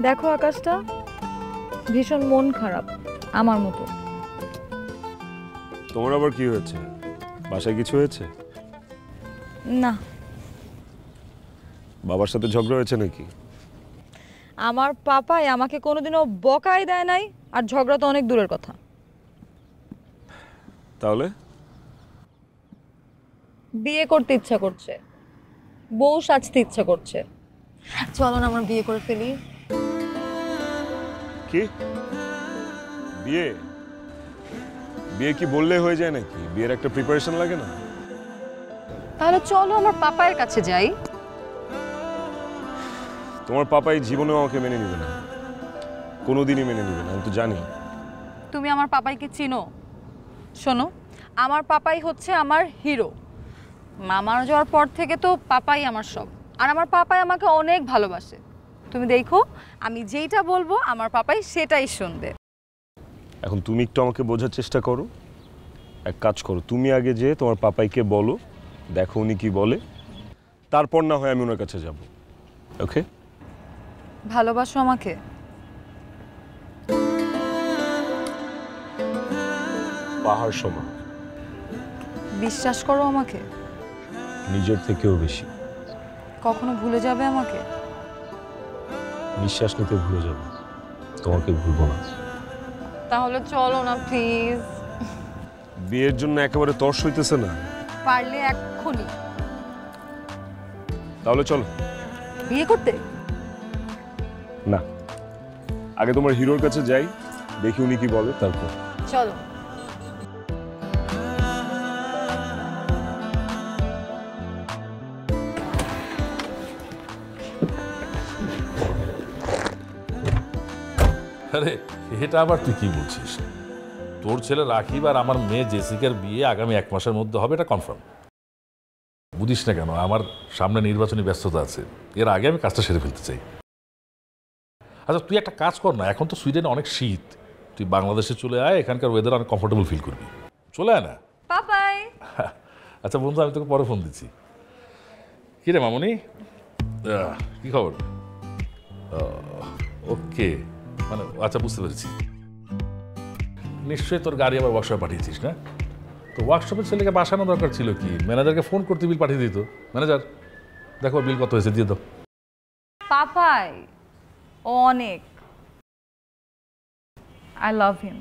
দেখো আকাশটা, ভীষণ মন খারাপ আমার মতো। তোমার আবার কি হয়েছে? বাসায় কিছু হয়েছে? না, বাবার সাথে ঝগড়া হয়েছে নাকি? আমার পাপাই আমাকে কোনোদিনও বকাই দেয় নাই, আর ঝগড়া তো অনেক দূরের কথা। তাহলে বিয়ে করতে ইচ্ছা করছে, বউ সাজতে ইচ্ছা করছে। চলো না আমরা বিয়ে করে ফেলি। কি বিয়ে? বিয়ে কি বললে হয়ে যায় নাকি? বিয়ের একটা প্রিপারেশন লাগে না? তাহলে চলো আমার পাপায়ের কাছে যাই। তোমার পাপাই জীবনেও আমাকে মেনে নিবে না, কোনোদিনই মেনে নিবে না, আমি তো জানি। তুমি আমার পাপাইকে চিনো? শোনো, আমার পাপাই হচ্ছে আমার হিরো। মামার যাওয়ার পর থেকে তো পাপাই আমার সব, আর আমার পাপাই আমাকে অনেক ভালোবাসে। তুমি দেখো, আমি যেইটা বলবো আমার পাপাই সেটাই শুনবে। এখন তুমি একটু আমাকে বোঝার চেষ্টা করো। এক কাজ করো, তুমি আগে যে তোমার পাপাইকে বলো, দেখো উনি কি বলে, তারপর না হয় আমি ওনার কাছে যাব। ওকে? ভালোবাসো আমাকে? পাহাড় সমান। বিশ্বাস করো আমাকে? নিজের থেকেও বেশি। কখনো ভুলে যাবে আমাকে? নিঃশ্বাস নিতে ভুলে যাব, তোমাকে ভুলবো না। তাহলে চলো না প্লিজ। বিয়ের জন্য একেবারে তর্স হইতেছে না? পারলে এক্ষুনি তাহলে চলো। বিয়ে করতে? না, আগে তোমার হিরোর কাছে যাই, দেখি উনি কি বলে, তারপর। চলো। আরে এটা আবার তুই কি বলছিস? তোর ছেলে রাকিব আর আমার মেয়ে জেসিকার বিয়ে আগামী 1 মাসের মধ্যে হবে, এটা কনফার্ম। বুঝিস না কেন, আমার সামনে নির্বাচনী ব্যস্ততা আছে, এর আগে আমি কাজটা সেরে ফেলতে চাই। আচ্ছা তুই একটা কাজ কর না, এখন তো সুইডেনে অনেক শীত, তুই বাংলাদেশে চলে আয়, এখানকার ওয়েদার অনেক কমফোর্টেবল ফিল করবি। চলে আয় না। পাপাই। আচ্ছা বন্ধু, আমি তোকে পরে ফোন দিচ্ছি। কি রে মামনি, কি খবর? ওকে, মানে আচ্ছা বুঝতে পেরেছি। নিশ্চয়ই তোর গাড়ি আবার ওয়ার্কশপে পাঠিয়েছিস না? তো ওয়ার্কশপের ছেলেকে বাসানো দরকার ছিল কি, ম্যানেজারকে ফোন করতে বিল পাঠিয়ে দিত। ম্যানেজার দেখো বিল কত হয়েছে, দিয়ে দাও। পাপাই অনেক, আই লাভ হিম।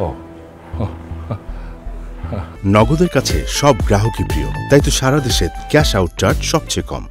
ও নগদের কাছে সব গ্রাহকই প্রিয়, তাই তো সারা দেশে ক্যাশ আউট চার্জ সবচেয়ে কম।